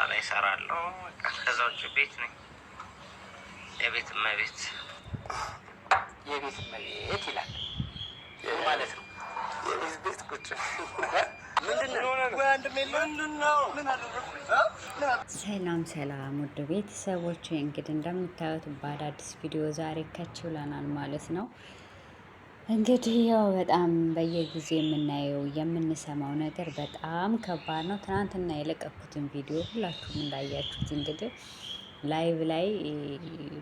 ላይ እሰራለሁ። ከዛ ውጭ ቤት ነኝ። የቤት እመቤት ይላል ማለት ነው። የቤት ቤት ቁጭ ሰላም ሰላም ውድ ቤተሰቦች፣ እንግዲህ እንደምታዩት በአዳዲስ ቪዲዮ ዛሬ ከች ብለናል ማለት ነው። እንግዲህ ያው በጣም በየጊዜው የምናየው የምንሰማው ነገር በጣም ከባድ ነው። ትናንትና የለቀኩትን ቪዲዮ ሁላችሁም እንዳያችሁት እንግዲህ ላይቭ ላይ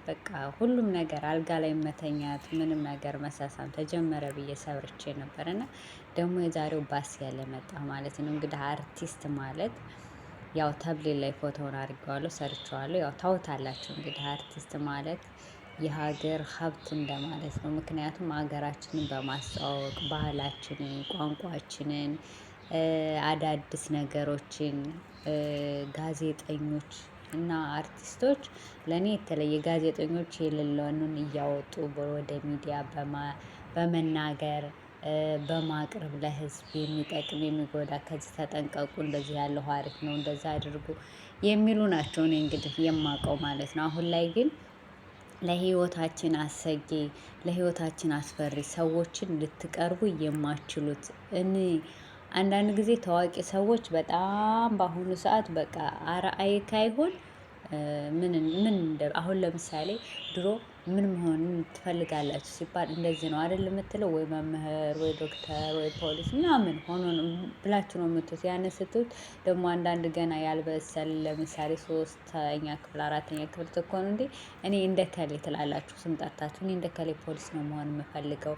በቃ ሁሉም ነገር አልጋ ላይ መተኛት ምንም ነገር መሳሳም ተጀመረ ብዬ ሰብርቼ ነበርና ደግሞ የዛሬው ባስ ያለ መጣ ማለት ነው። እንግዲህ አርቲስት ማለት ያው ተብሌል ላይ ፎቶውን አድርገዋለሁ ሰርቸዋለሁ። ያው ታውታላችሁ እንግዲህ አርቲስት ማለት የሀገር ሀብት እንደማለት ነው። ምክንያቱም ሀገራችንን በማስተዋወቅ ባህላችንን፣ ቋንቋችንን፣ አዳዲስ ነገሮችን ጋዜጠኞች እና አርቲስቶች ለእኔ የተለየ ጋዜጠኞች የሌለንን እያወጡ ወደ ሚዲያ በመናገር በማቅረብ ለህዝብ የሚጠቅም የሚጎዳ ከዚህ ተጠንቀቁ፣ እንደዚህ ያለው አሪፍ ነው፣ እንደዛ አድርጉ የሚሉ ናቸው። እኔ እንግዲህ የማውቀው ማለት ነው። አሁን ላይ ግን ለህይወታችን አሰጊ ለህይወታችን አስፈሪ ሰዎችን ልትቀርቡ የማችሉት አንዳንድ ጊዜ ታዋቂ ሰዎች በጣም በአሁኑ ሰዓት በቃ አርአያ ካይሆን አሁን ለምሳሌ ድሮ ምን መሆን ትፈልጋላችሁ ሲባል እንደዚህ ነው አይደል የምትለው፣ ወይ መምህር ወይ ዶክተር ወይ ፖሊስ ምናምን ሆኖ ነው ብላችሁ ነው የምትሉት። ያንን ስትሉት ደግሞ አንዳንድ ገና ያልበሰል ለምሳሌ 3ኛ ክፍል 4ኛ ክፍል ትኮኑ እንዴ እኔ እንደ ከሌ ትላላችሁ ስም ጠርታችሁ፣ እኔ እንደ ከሌ ፖሊስ ነው መሆን የምፈልገው፣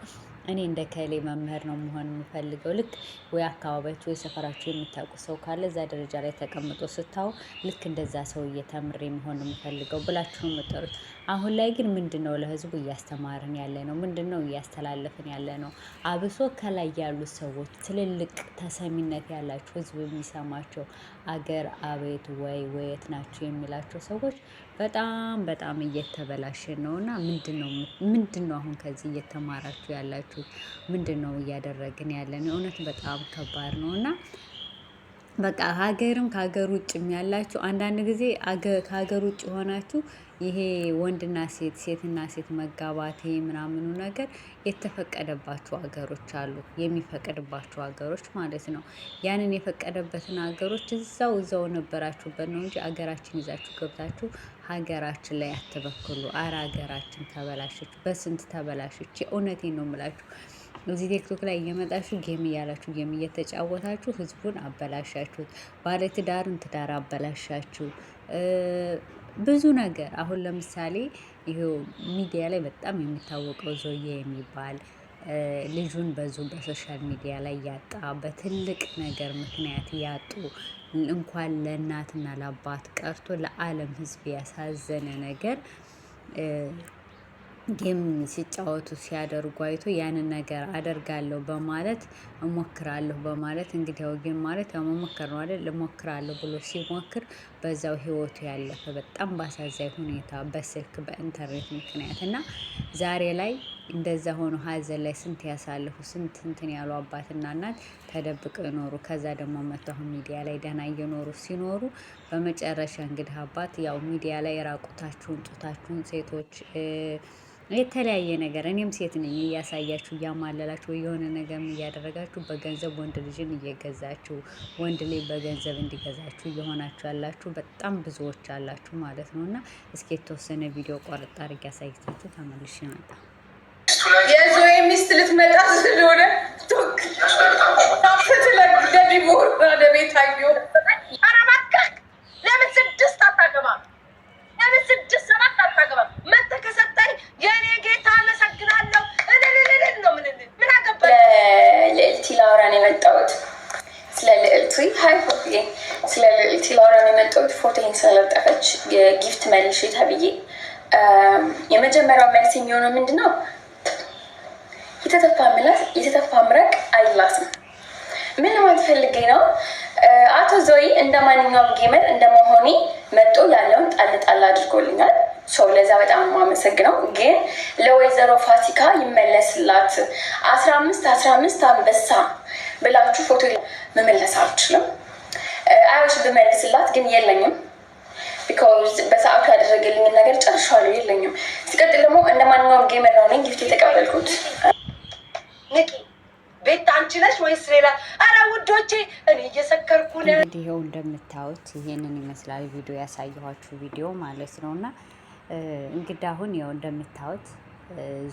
እኔ እንደ ከሌ መምህር ነው መሆን የምፈልገው። ልክ ወይ አካባቢያችሁ ወይ ሰፈራችሁ የምታውቁ ሰው ካለ እዛ ደረጃ ላይ ተቀምጦ ስታው ልክ እንደዛ ሰውዬ ተምሬ መሆን የምፈልገው ብላችሁ ነው የምትጠሩት። አሁን ላይ ግን ምንድነው ለህዝቡ እያስተማርን ያለ ነው? ምንድነው እያስተላለፍን ያለ ነው? አብሶ ከላይ ያሉ ሰዎች ትልልቅ ተሰሚነት ያላቸው ህዝብ የሚሰማቸው አገር አቤት ወይ ወየት ናቸው የሚላቸው ሰዎች በጣም እየተበላሸን ነው። እና ምንድነው አሁን ከዚህ እየተማራችሁ ያላችሁ? ምንድነው እያደረግን ያለን? እውነት በጣም ከባድ ነው። እና በቃ ሀገርም ከሀገር ውጭም ያላችሁ አንዳንድ ጊዜ ከሀገር ውጭ ሆናችሁ ይሄ ወንድና ሴት ሴትና ሴት መጋባት ይሄ ምናምኑ ነገር የተፈቀደባቸው ሀገሮች አሉ፣ የሚፈቀድባቸው ሀገሮች ማለት ነው። ያንን የፈቀደበትን ሀገሮች እዛው ነበራችሁበት ነው እንጂ ሀገራችን ይዛችሁ ገብታችሁ ሀገራችን ላይ አትበክሉ። አረ ሀገራችን ተበላሸች፣ በስንት ተበላሸች። የእውነቴን ነው የምላችሁ። እዚህ ቲክቶክ ላይ እየመጣችሁ ጌም እያላችሁ ጌም እየተጫወታችሁ ህዝቡን አበላሻችሁት። ባለትዳርን ትዳር አበላሻችሁ። ብዙ ነገር አሁን ለምሳሌ ይሄው ሚዲያ ላይ በጣም የሚታወቀው ዞዬ የሚባል ልጁን በሶሻል ሚዲያ ላይ ያጣ በትልቅ ነገር ምክንያት ያጡ እንኳን ለእናትና ለአባት ቀርቶ ለዓለም ህዝብ ያሳዘነ ነገር ጌም ሲጫወቱ ሲያደርጉ አይቶ ያንን ነገር አደርጋለሁ በማለት እሞክራለሁ በማለት እንግዲህ ያው ጌም ማለት ያው መሞከር ነው አይደል? እሞክራለሁ ብሎ ሲሞክር በዛው ህይወቱ ያለፈ በጣም ባሳዛኝ ሁኔታ በስልክ በኢንተርኔት ምክንያት እና ዛሬ ላይ እንደዛ ሆኖ ሀዘን ላይ ስንት ያሳልፉ ስንት እንትን ያሉ አባትና እናት ተደብቀው ይኖሩ። ከዛ ደግሞ መተው ሚዲያ ላይ ደህና እየኖሩ ሲኖሩ በመጨረሻ እንግዲህ አባት ያው ሚዲያ ላይ ራቁታችሁን ጡታችሁን ሴቶች የተለያየ ነገር እኔም ሴት ነኝ እያሳያችሁ እያማለላችሁ የሆነ ነገር እያደረጋችሁ በገንዘብ ወንድ ልጅን እየገዛችሁ ወንድ ላይ በገንዘብ እንዲገዛችሁ እየሆናችሁ ያላችሁ በጣም ብዙዎች አላችሁ ማለት ነው። እና እስኪ የተወሰነ ቪዲዮ ቆርጣ አድርጌ ያሳይታችሁ ተመልሼ መጣ። የዞዬ ሚስት ልትመጣ ስለሆነ ለቤታዮ አረባካክ ለምን 6 አታገባም? ለምን 6 7 አታገባም? መተህ ከሰጠኝ የኔ ጌታ አመሰግናለሁ። ነው ምን አገባ? ልዕልቲ ላውራ ነው የመጣሁት። ስለ ልዕልቲ ስለ ልዕልቲ ላውራ ነው የመጣሁት። ፎቶዬን ስለለጠፈች የጊፍት መልሽ ተብዬ የመጀመሪያው መልስ የሚሆነው ምንድነው? የተተፋ ምረቅ አይላስም። ምን ለማለት ፈልጌ ነው? አቶ ዞይ እንደ ማንኛውም ጌመር እንደመሆኔ መጦ ያለውን ጣል አድርጎልኛል። ሰው ለዛ በጣም የማመሰግነው። ግን ለወይዘሮ ፋሲካ ይመለስላት 15 አንበሳ ብላችሁ ፎቶ መመለስ አልችልም። አይሽ ብመልስላት ግን የለኝም ቢኮዝ በሰዓቱ ያደረገልኝን ነገር ጨርሻለሁ፣ የለኝም። ሲቀጥል ደግሞ እንደ ማንኛውም ጌመር ነው ነኝ ጊፍት የተቀበልኩት። ንቂ ቤት አንቺ ነሽ ወይስ ሌላ? አረ ውዶቼ እኔ እየሰከርኩ ነው። እንግዲህ ይኸው እንደምታዩት ይሄንን ይመስላል ቪዲዮ ያሳየኋችሁ ቪዲዮ ማለት ነው። እና እንግዲህ አሁን ይኸው እንደምታዩት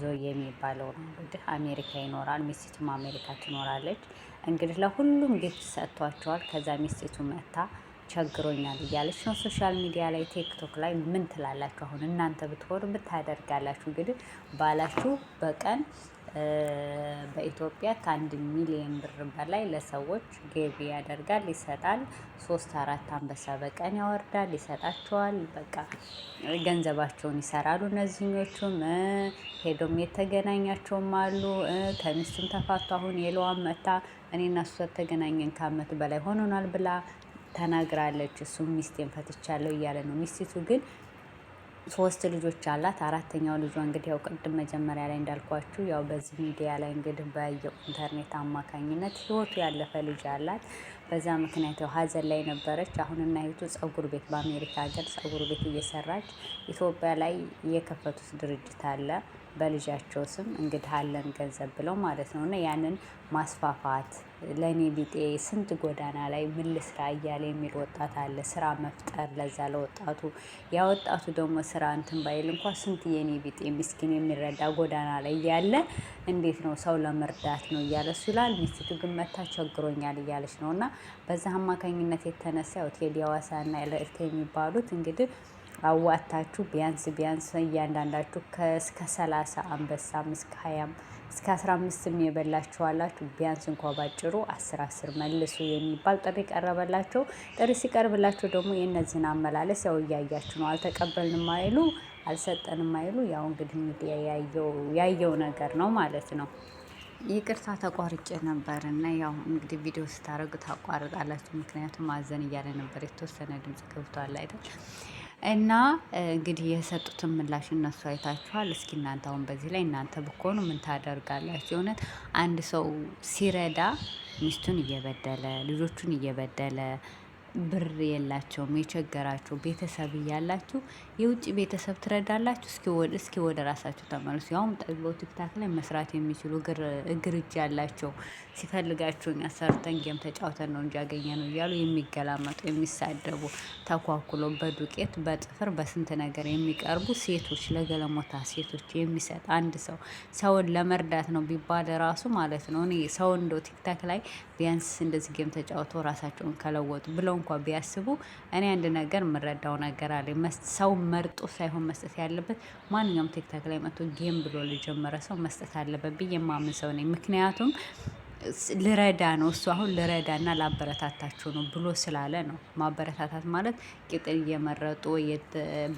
ዞዬ የሚባለው ነው እንግዲህ አሜሪካ ይኖራል፣ ሚስቱም አሜሪካ ትኖራለች። እንግዲህ ለሁሉም ጊፍት ሰጥቷቸዋል። ከዛ ሚስቱ መታ ቸግሮኛል እያለች ነው ሶሻል ሚዲያ ላይ ቲክቶክ ላይ። ምን ትላላችሁ? አሁን እናንተ ብትሆኑ ብታደርጋላችሁ? እንግዲህ ባላችሁ በቀን በኢትዮጵያ ከ1 ሚሊዮን ብር በላይ ለሰዎች ገቢ ያደርጋል፣ ይሰጣል። 3-4 አንበሳ በቀን ያወርዳል፣ ይሰጣቸዋል። በቃ ገንዘባቸውን ይሰራሉ። እነዚህኞቹም ሄዶም የተገናኛቸውም አሉ። ከሚስቱም ተፋቱ። አሁን የለዋን መታ እኔ እና እሱ ተገናኘን ከአመት በላይ ሆኖናል ብላ ተናግራለች። እሱም ሚስቴን ፈትቻለሁ እያለ ነው። ሚስቱ ግን 3 ልጆች አላት። 4ተኛው ልጇ እንግዲህ ያው ቅድም መጀመሪያ ላይ እንዳልኳችሁ ያው በዚህ ሚዲያ ላይ እንግዲህ ባየው ኢንተርኔት አማካኝነት ህይወቱ ያለፈ ልጅ አላት። በዛ ምክንያት ያው ሀዘን ላይ ነበረች። አሁን እናይቱ ጸጉር ቤት በአሜሪካ ሀገር ጸጉር ቤት እየሰራች ኢትዮጵያ ላይ የከፈቱት ድርጅት አለ በልጃቸው ስም እንግዲህ አለን ገንዘብ ብለው ማለት ነው። እና ያንን ማስፋፋት ለእኔ ቢጤ ስንት ጎዳና ላይ ምን ልስራ እያለ የሚል ወጣት አለ። ስራ መፍጠር ለዛ ለወጣቱ ያ ወጣቱ ደግሞ ስራ እንትን ባይል እንኳ ስንት የኔ ቢጤ ምስኪን የሚረዳ ጎዳና ላይ እያለ እንዴት ነው ሰው ለመርዳት ነው እያለ እሱ ይላል። ሚስቱ ግን መታ ቸግሮኛል እያለች ነው። እና በዛ አማካኝነት የተነሳ ያው ቴዲ አዋሳ እና ልዕልት የሚባሉት እንግዲህ አዋታችሁ ቢያንስ እያንዳንዳችሁ እስከ 30 አንበሳም እስከ 20 እስከ 15 የበላችኋላችሁ ቢያንስ እንኳ ባጭሩ 10 መልሱ የሚባል ጥሪ ቀረበላቸው። ጥሪ ሲቀርብላቸው ደግሞ የእነዚህን አመላለስ ያው እያያችሁ ነው። አልተቀበልንም አይሉ አልሰጠንም አይሉ ያው እንግዲህ ሚዲያ ያየው ነገር ነው ማለት ነው። ይቅርታ ተቋርጬ ነበር እና ያው እንግዲህ ቪዲዮ ስታደርጉ ታቋርጣላችሁ። ምክንያቱም አዘን እያለ ነበር፣ የተወሰነ ድምጽ ገብቷል አይደል? እና እንግዲህ የሰጡትን ምላሽ እነሱ አይታችኋል። እስኪ እናንተ አሁን በዚህ ላይ እናንተ ብኮኑ ምን ታደርጋላችሁ? እውነት አንድ ሰው ሲረዳ ሚስቱን እየበደለ ልጆቹን እየበደለ ብር የላቸውም የቸገራቸው ቤተሰብ እያላችሁ የውጭ ቤተሰብ ትረዳላችሁ? እስኪ ወደ ራሳችሁ ተመልሱ። ያውም ጠግበው ቲክታክ ላይ መስራት የሚችሉ እግር እጅ ያላቸው ሲፈልጋቸው እኛ ሰርተን ጌም ተጫውተን ነው እንጂ ያገኘ ነው እያሉ የሚገላመጡ የሚሳደቡ ተኳኩለው በዱቄት በጥፍር በስንት ነገር የሚቀርቡ ሴቶች ለገለሞታ ሴቶች የሚሰጥ አንድ ሰው ሰውን ለመርዳት ነው ቢባል ራሱ ማለት ነው። እኔ ሰው እንደው ቲክታክ ላይ ቢያንስ እንደዚህ ጌም ተጫውተው ራሳቸውን ከለወጡ ብለው እንኳ ቢያስቡ እኔ አንድ ነገር የምረዳው ነገር አለ። ሰው መርጦ ሳይሆን መስጠት ያለበት ማንኛውም ቲክታክ ላይ መጥቶ ጌም ብሎ ለጀመረ ሰው መስጠት አለበት ብዬ የማምን ሰው ነኝ። ምክንያቱም ልረዳ ነው እሱ አሁን ልረዳና ላበረታታችሁ ነው ብሎ ስላለ ነው። ማበረታታት ማለት ቂጥን እየመረጡ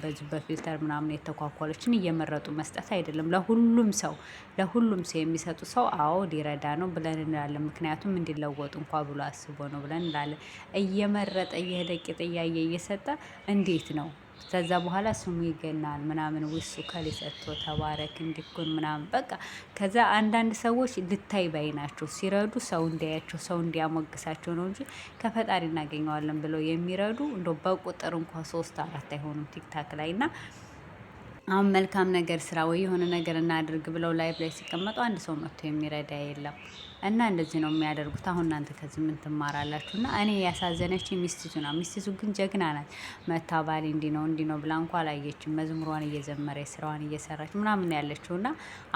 በዚህ በፊልተር ምናምን የተኳኳለችን እየመረጡ መስጠት አይደለም። ለሁሉም ሰው የሚሰጡ ሰው አዎ ሊረዳ ነው ብለን እንላለን። ምክንያቱም እንዲለወጡ እንኳ ብሎ አስቦ ነው ብለን እንላለን። እየመረጠ እየሄደ ቂጥ እያየ እየሰጠ እንዴት ነው ከዛ በኋላ ስሙ ይገናል ምናምን ውሱ ከሊሰጥቶ ተባረክ እንዲኩን ምናምን በቃ። ከዛ አንዳንድ ሰዎች ልታይ ባይ ናቸው። ሲረዱ ሰው እንዲያያቸው ሰው እንዲያሞግሳቸው ነው እንጂ ከፈጣሪ እናገኘዋለን ብለው የሚረዱ እንደው በቁጥር እንኳ 3-4 አይሆኑም ቲክታክ ላይ። እና አሁን መልካም ነገር ስራ ወይ የሆነ ነገር እናድርግ ብለው ላይቭ ላይ ሲቀመጡ አንድ ሰው መጥቶ የሚረዳ የለም። እና እንደዚህ ነው የሚያደርጉት። አሁን እናንተ ከዚህ ምን ትማራላችሁ? እና እኔ ያሳዘነች ሚስቱ ነው። ሚስቱ ግን ጀግና ናት። መታ ባሌ እንዲህ ነው ብላ እንኳ አላየችም። መዝሙሯን እየዘመረች ስራዋን እየሰራች ምናምን ያለችው። እና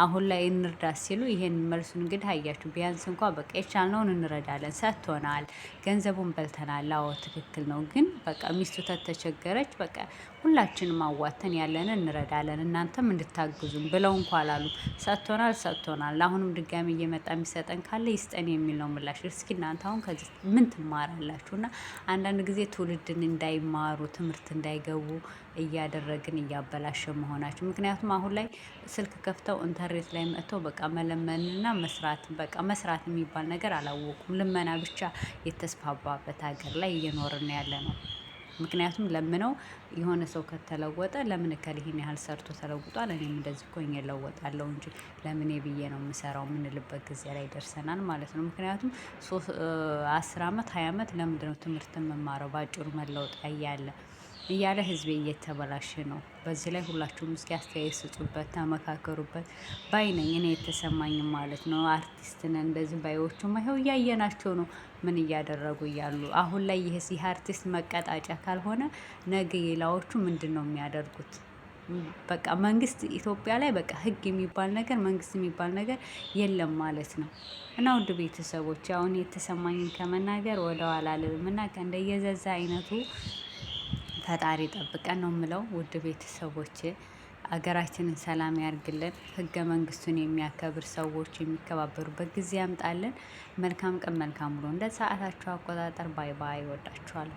አሁን ላይ እንርዳት ሲሉ ይሄን መልሱን እንግዲህ አያችሁ። ቢያንስ እንኳ በቃ የቻልነውን እንረዳለን፣ ሰጥቶናል፣ ገንዘቡን በልተናል። አዎ ትክክል ነው። ግን በቃ ሚስቱ ተተቸገረች በቃ ሁላችንም አዋተን ያለንን እንረዳለን እናንተም እንድታግዙም ብለው እንኳ አላሉ። ሰጥቶናል። አሁንም ድጋሚ እየመጣ የሚሰጠን ካለ ይስጠን የሚል ነው ምላሽ። እስኪ እናንተ አሁን ከዚህ ምን ትማራላችሁ? እና አንዳንድ ጊዜ ትውልድን እንዳይማሩ ትምህርት እንዳይገቡ እያደረግን እያበላሸ መሆናቸው። ምክንያቱም አሁን ላይ ስልክ ከፍተው ኢንተርኔት ላይ መጥተው በቃ መለመንና መስራት የሚባል ነገር አላወቁም። ልመና ብቻ የተስፋፋበት ሀገር ላይ እየኖርን ያለ ነው። ምክንያቱም ለምነው የሆነ ሰው ከተለወጠ ለምን ከሊህን ያህል ሰርቶ ተለውጧል፣ እኔም እንደዚህ እኮ እለወጣለሁ እንጂ ለምኔ ብዬ ነው የምሰራው የምንልበት ጊዜ ላይ ደርሰናል ማለት ነው። ምክንያቱም 10 ዓመት 20 ዓመት ለምንድን ነው ትምህርት የምማረው? ባጭሩ መለወጥ ያለ እያለ ህዝቤ እየተበላሸ ነው። በዚህ ላይ ሁላችሁም እስኪ አስተያየት ስጡበት፣ ተመካከሩበት ባይ ነኝ እኔ የተሰማኝም ማለት ነው። አርቲስትን እንደዚህ ባዮቹም ይኸው እያየናቸው ነው ምን እያደረጉ እያሉ። አሁን ላይ ይህ አርቲስት መቀጣጫ ካልሆነ ነገ ሌላዎቹ ምንድን ነው የሚያደርጉት? በቃ መንግስት ኢትዮጵያ ላይ በቃ ህግ የሚባል ነገር መንግስት የሚባል ነገር የለም ማለት ነው። እና ውድ ቤተሰቦች አሁን የተሰማኝን ከመናገር ወደ ኋላ አልልም እና እንደየዘዛ አይነቱ ፈጣሪ ጠብቀን ነው የምለው። ውድ ቤተሰቦች አገራችንን ሰላም ያርግልን፣ ህገ መንግስቱን የሚያከብር ሰዎች የሚከባበሩበት ጊዜ ያምጣልን። መልካም ቀን መልካም ብሎ እንደ ሰዓታችሁ አቆጣጠር ባይ ባይ። ወዳችኋለሁ።